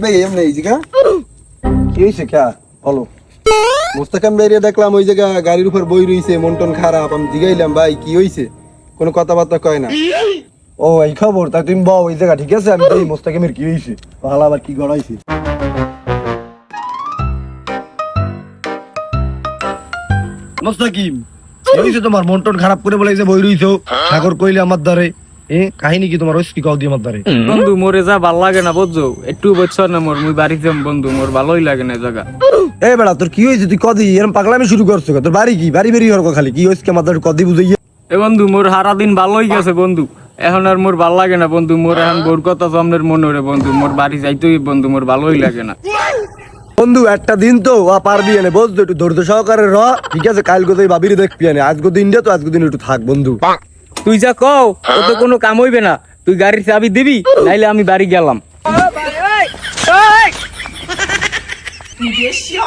ভাই এমনি এই জায়গা কি হয়েছে কে বলো। মোস্তাকাম বেরিয়ে দেখলাম ওই জায়গা গাড়ির উপর বই রইছে, মন টন খারাপ। আমি জিগাইলাম ভাই কি হয়েছে, কোনো কথাবার্তা কয় না। ও এই খবর, তা তুমি বউ ওই জায়গা ঠিক আছে। আমি এই মোস্তাকামের কি হয়েছে, ভালো আবার কি গড়াইছে। মোস্তাকিম কি হয়েছে তোমার, মন টন খারাপ করে বলে যে বই রইছো, সাগর কইলে আমার দ্বারে কাহিনী কি তোমার, কি কও দি আমার দ্বারে। বন্ধু মোরে যা ভাল লাগে না বুঝছো, একটু বছর না মোর মুই বাড়ি যাম বন্ধু, মোর ভালোই লাগে না জায়গা। এ বেড়া তোর কি হয়েছে, তুই কদি এরকম পাগলামি শুরু করছো? তোর বাড়ি কি, বাড়ি বেরিয়ে হরকো খালি কি হয়েছে আমার দ্বারে কদি বুঝাইয়া। এ বন্ধু মোর সারা দিন ভালোই গেছে বন্ধু, এখন আর মোর ভাল লাগে না বন্ধু। মোর এখন বোর কথা সামনের মনে রে বন্ধু, মোর বাড়ি যাইতেই বন্ধু মোর ভালোই লাগে না। বন্ধু একটা দিন তো পারবি এনে বুঝতো, একটু ধৈর্য সহকারে র, ঠিক আছে? কাল কোথায় ভাবিরে দেখবি এনে, আজকে দিনটা তো আজকে দিন একটু থাক বন্ধু। তুই যা কও ও তো কোনো কাম হইবে না, তুই গাড়ির চাবি দিবি নাইলে আমি বাড়ি গেলাম।你别笑。